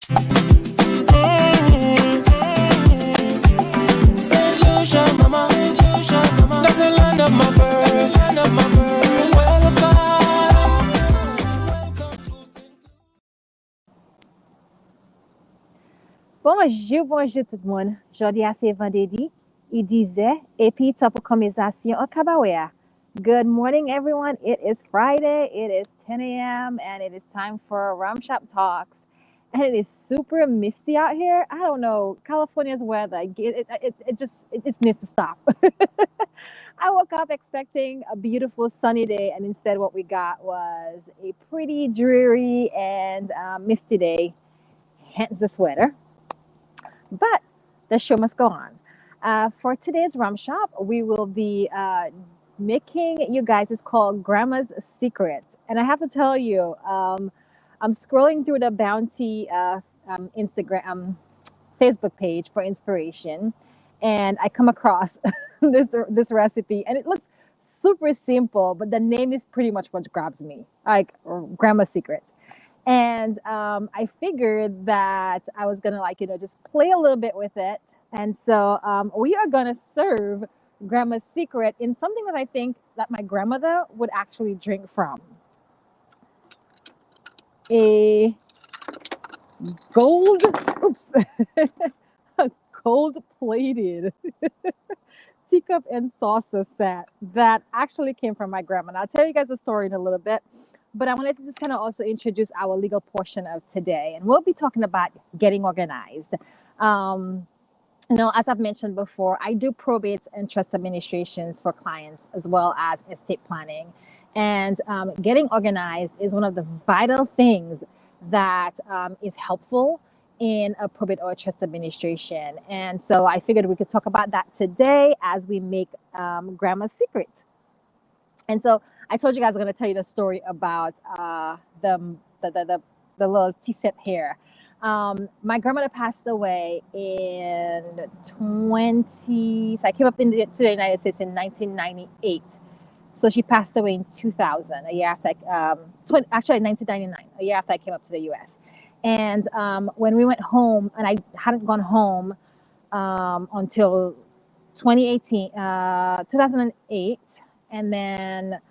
Illusion, mama. That's the land of my birth. Bonjour tout le monde. Jodi a c'est vendredi. Il disait, et puis top conversation au Kabawea. Good morning, everyone. It is Friday. It is 10 a.m. and it is time for Rum Shop Talks. And it is super misty out here. I don't know, California's weather. It just needs to stop. I woke up expecting a beautiful sunny day, and instead, what we got was a pretty dreary and misty day. Hence the sweater. But the show must go on. For today's Rum Shop, we will be making you guys, it's called Grandma's Secret. And I have to tell you, I'm scrolling through the Bounty Instagram, Facebook page for inspiration, and I come across this recipe, and it looks super simple, but the name is pretty much what grabs me, like Grandma's Secret. And I figured that I was gonna just play a little bit with it. And so we are gonna serve Grandma's Secret in something that I think that my grandmother would actually drink from. A gold, oops, a gold-plated teacup and saucer set that actually came from my grandma. And I'll tell you guys the story in a little bit. But I wanted to just kind of also introduce our legal portion of today. And we'll be talking about getting organized. As I've mentioned before, I do probates and trust administrations for clients as well as estate planning. And getting organized is one of the vital things that is helpful in a probate or a trust administration. And so I figured we could talk about that today as we make Grandma's Secret. And so I told you guys I'm going to tell you the story about the little tea set here. My grandmother passed away in so I came up to the United States in 1998. So she passed away in 2000, a year after, actually 1999, a year after I came up to the U.S. And when we went home, and I hadn't gone home until 2008, and then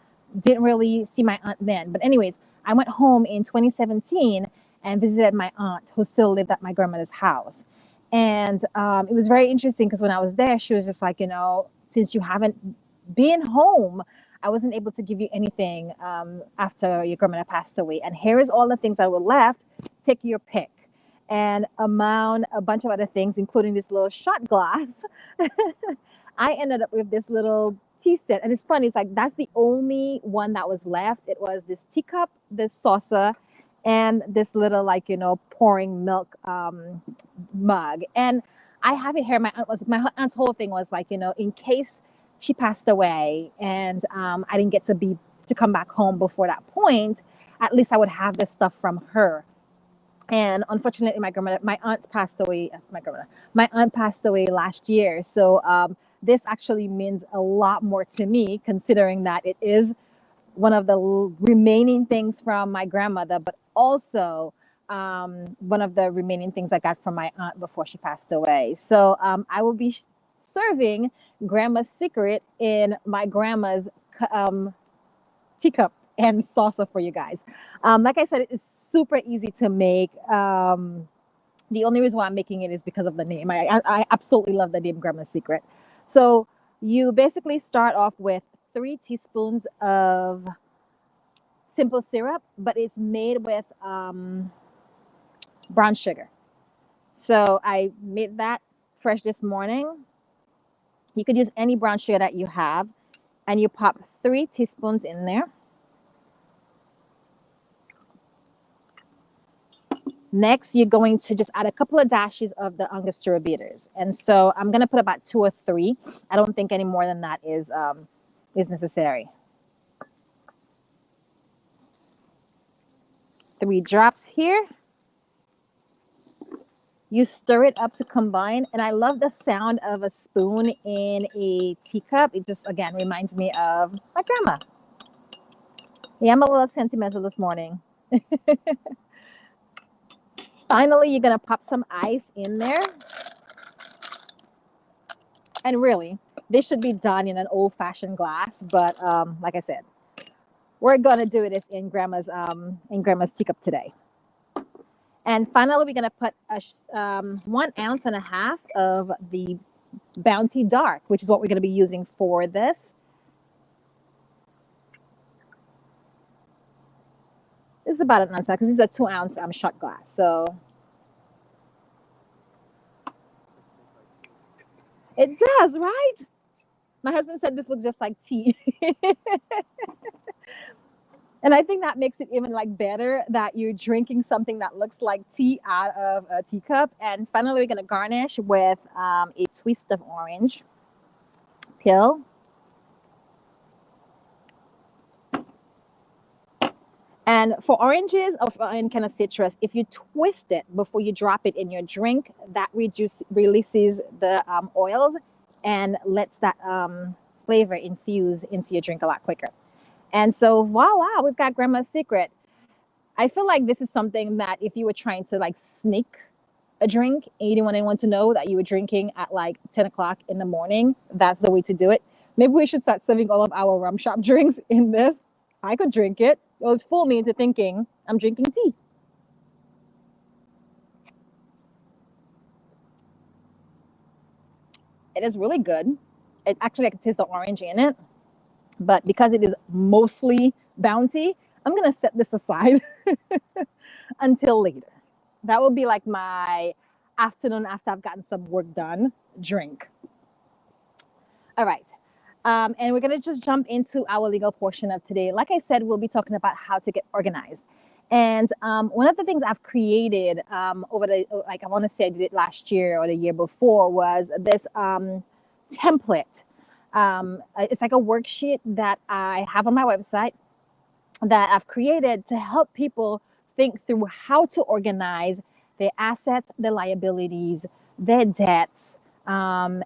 didn't really see my aunt then. But anyways, I went home in 2017 and visited my aunt who still lived at my grandmother's house. And it was very interesting because when I was there, she was just like, since you haven't been home, I wasn't able to give you anything after your grandmother passed away. And here is all the things that were left. Take your pick. And among a bunch of other things, including this little shot glass, I ended up with this little tea set. And it's funny, it's like that's the only one that was left. It was this teacup, this saucer, and this little pouring milk mug. And I have it here. My aunt's whole thing was in case she passed away and I didn't get to come back home before that point, at least I would have this stuff from her. And unfortunately, my aunt passed away last year. So this actually means a lot more to me, considering that it is one of the remaining things from my grandmother, but also one of the remaining things I got from my aunt before she passed away. So I will be serving Grandma's Secret in my grandma's teacup and saucer for you guys. Like I said, it's super easy to make. The only reason why I'm making it is because of the name. I absolutely love the name Grandma's Secret. So you basically start off with 3 teaspoons of simple syrup, but it's made with brown sugar. So I made that fresh this morning. You could use any brown sugar that you have, and you pop 3 teaspoons in there. Next, you're going to just add a couple of dashes of the Angostura bitters. And so I'm going to put about 2 or 3. I don't think any more than that is necessary. 3 drops here. You stir it up to combine. And I love the sound of a spoon in a teacup. It just, again, reminds me of my grandma. Yeah, I'm a little sentimental this morning. Finally, you're gonna pop some ice in there. And really, this should be done in an old-fashioned glass, but like I said, we're gonna do it in grandma's teacup today. And finally, we're gonna put 1.5 ounces of the Bounty Dark, which is what we're gonna be using for this. This is about an ounce because this is a 2-ounce shot glass. So it does, right? My husband said this looks just like tea. And I think that makes it even like better that you're drinking something that looks like tea out of a teacup. And finally, we're gonna garnish with a twist of orange peel. And for oranges or for any kind of citrus, if you twist it before you drop it in your drink, that releases the oils and lets that flavor infuse into your drink a lot quicker. And so, voila, we've got Grandma's Secret. I feel like this is something that if you were trying to like sneak a drink and you didn't want anyone to know that you were drinking at like 10 o'clock in the morning, that's the way to do it. Maybe we should start serving all of our rum shop drinks in this. I could drink it. It would fool me into thinking I'm drinking tea. It is really good. It actually, I can taste the orange in it. But because it is mostly Bounty, I'm going to set this aside until later. That will be like my afternoon after I've gotten some work done drink. All right. And we're going to just jump into our legal portion of today. Like I said, we'll be talking about how to get organized. And one of the things I've created over I want to say I did it last year or the year before, was this template. It's like a worksheet that I have on my website that I've created to help people think through how to organize their assets, their liabilities, their debts, and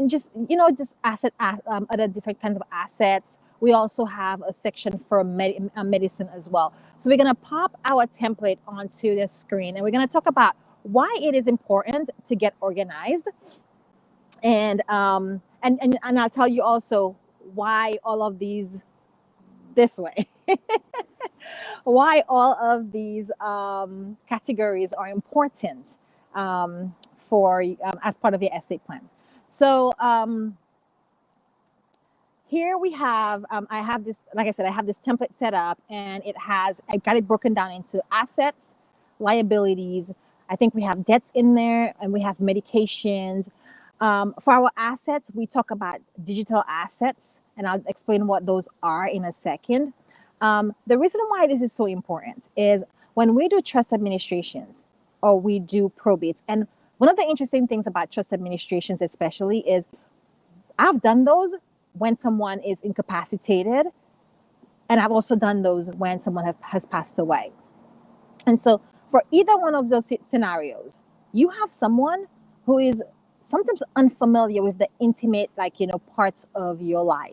just just other different kinds of assets. We also have a section for medicine as well. So we're going to pop our template onto the screen, and we're going to talk about why it is important to get organized, and I'll tell you also why all of these this way. Why all of these categories are important for as part of your estate plan. So here we have, I have this, like I said, I have this template set up, and I got it broken down into assets, liabilities. I think we have debts in there, and we have medications. For our assets, we talk about digital assets, and I'll explain what those are in a second. The reason why this is so important is when we do trust administrations or we do probates, and one of the interesting things about trust administrations especially is I've done those when someone is incapacitated, and I've also done those when someone has passed away. And so for either one of those scenarios, you have someone who is sometimes unfamiliar with the intimate, parts of your life,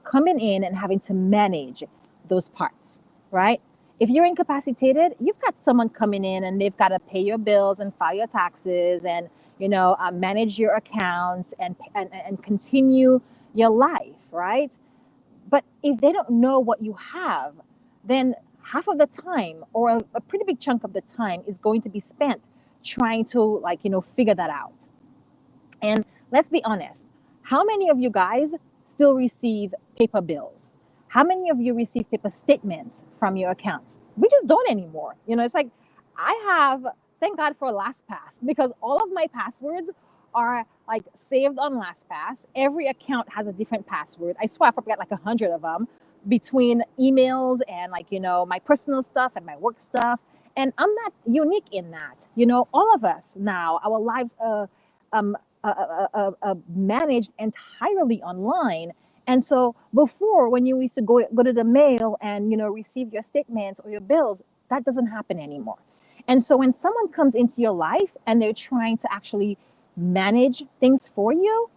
coming in and having to manage those parts, right? If you're incapacitated, you've got someone coming in and they've got to pay your bills and file your taxes and, manage your accounts and continue your life, right? But if they don't know what you have, then half of the time, or a pretty big chunk of the time, is going to be spent trying to figure that out. And let's be honest, how many of you guys still receive paper bills? How many of you receive paper statements from your accounts? We just don't anymore. It's like I have, thank God for LastPass, because all of my passwords are like saved on LastPass. Every account has a different password. I swear I probably got like 100 of them between emails and my personal stuff and my work stuff. And I'm not unique in that. All of us now, our lives are managed entirely online. And so before, when you used to go to the mail and receive your statements or your bills, that doesn't happen anymore. And so when someone comes into your life and they're trying to actually manage things for you,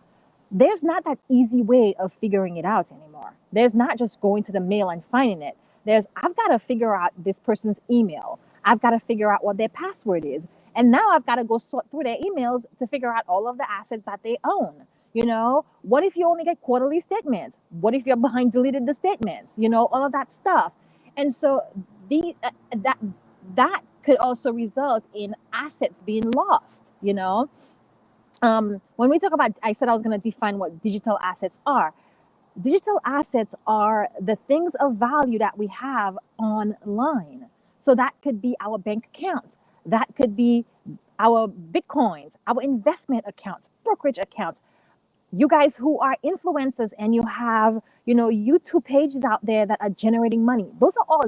there's not that easy way of figuring it out anymore. There's not just going to the mail and finding it. I've got to figure out this person's email. I've got to figure out what their password is. And now I've got to go sort through their emails to figure out all of the assets that they own. What if you only get quarterly statements? What if you're behind deleted the statements? All of that stuff. And so that could also result in assets being lost. When we talk about, I said I was going to define what digital assets are. Digital assets are the things of value that we have online. So that could be our bank accounts, that could be our bitcoins, our investment accounts, brokerage accounts. You guys who are influencers and you have, YouTube pages out there that are generating money, those are all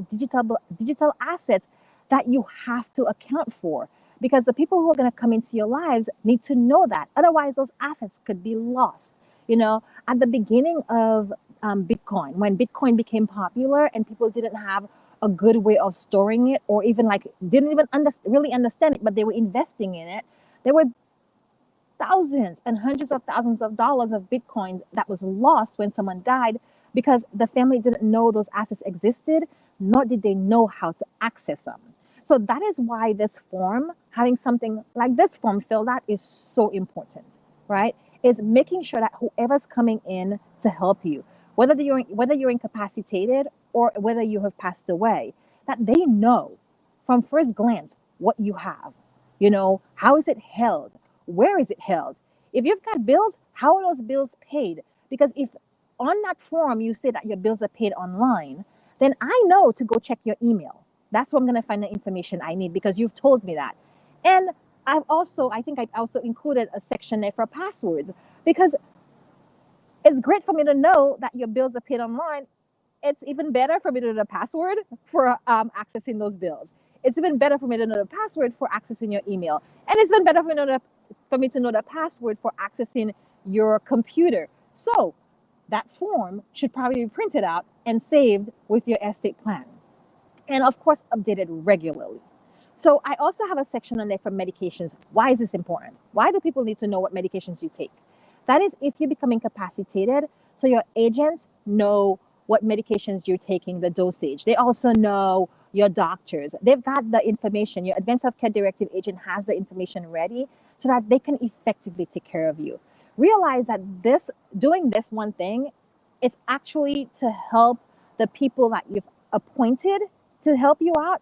digital assets that you have to account for, because the people who are going to come into your lives need to know that. Otherwise, those assets could be lost. At the beginning of Bitcoin, when Bitcoin became popular and people didn't have a good way of storing it, or even like didn't even really understand it, but they were investing in it, there were thousands and hundreds of thousands of dollars of Bitcoin that was lost when someone died, because the family didn't know those assets existed, nor did they know how to access them. So that is why this form, having something like this form filled out, is so important, right? Is making sure that whoever's coming in to help you, whether you're incapacitated or whether you have passed away, that they know from first glance what you have. How is it held? Where is it held? If you've got bills, how are those bills paid? Because if on that form you say that your bills are paid online, then I know to go check your email. That's where I'm going to find the information I need, because you've told me that. And I think I also included a section there for passwords, because it's great for me to know that your bills are paid online. It's even better for me to know the password for accessing those bills. It's even better for me to know the password for accessing your email. And it's even better for me to know the password for accessing your computer. So that form should probably be printed out and saved with your estate plan. And of course, updated regularly. So I also have a section on there for medications. Why is this important? Why do people need to know what medications you take? That is if you become incapacitated, so your agents know what medications you're taking, the dosage. They also know your doctors. They've got the information. Your advanced healthcare directive agent has the information ready so that they can effectively take care of you. Realize that doing this one thing, it's actually to help the people that you've appointed to help you out,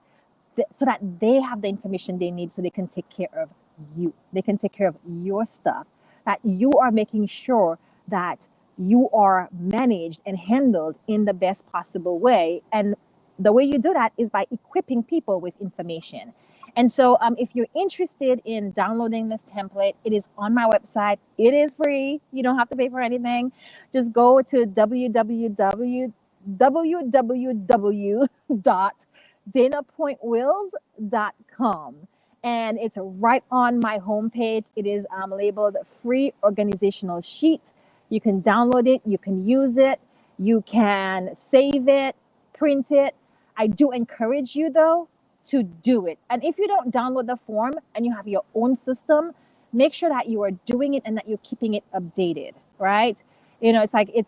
so that they have the information they need so they can take care of you. They can take care of your stuff, that you are making sure that you are managed and handled in the best possible way. And the way you do that is by equipping people with information. And so if you're interested in downloading this template, it is on my website. It is free. You don't have to pay for anything. Just go to www.danapointwills.com. And it's right on my homepage. It is labeled free organizational sheet. You can download it, you can use it, you can save it, print it. I do encourage you though to do it. And if you don't download the form and you have your own system, make sure that you are doing it and that you're keeping it updated, right? It's like it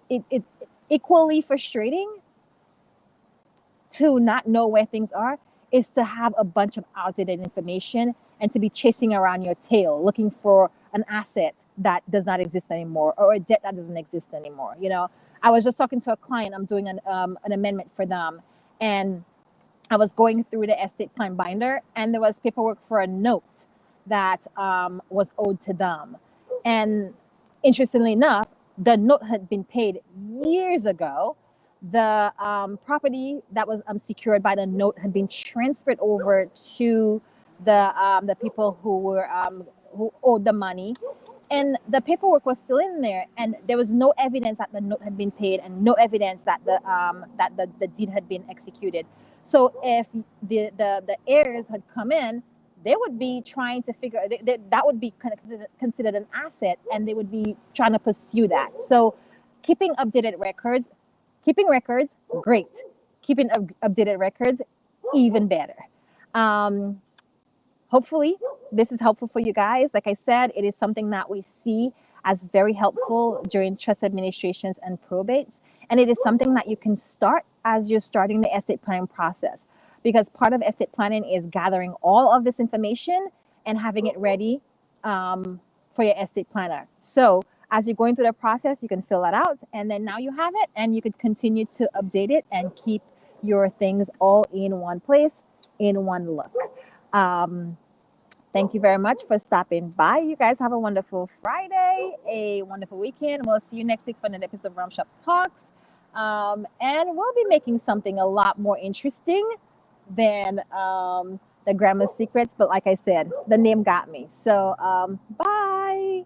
equally frustrating to not know where things are is to have a bunch of outdated information and to be chasing around your tail looking for an asset that does not exist anymore, or a debt that doesn't exist anymore. I was just talking to a client. I'm doing an amendment for them, and I was going through the estate plan binder, and there was paperwork for a note that was owed to them. And interestingly enough, the note had been paid years ago. The property that was secured by the note had been transferred over to the people who owed the money, and the paperwork was still in there, and there was no evidence that the note had been paid, and no evidence that the deed had been executed. So if the heirs had come in, they would be trying to figure that would be kind of considered an asset, and they would be trying to pursue that. So keeping records, great. Keeping updated records, even better. Hopefully this is helpful for you guys. Like I said, it is something that we see as very helpful during trust administrations and probates. And it is something that you can start as you're starting the estate planning process. because part of estate planning is gathering all of this information and having it ready for your estate planner. So as you're going through the process, you can fill that out, and then now you have it, and you could continue to update it and keep your things all in one place, in one look. Thank you very much for stopping by. You guys have a wonderful Friday, a wonderful weekend. We'll see you next week for another episode of Rum Shop Talks. And we'll be making something a lot more interesting than the Grandma's Secrets. But like I said, the name got me. So bye.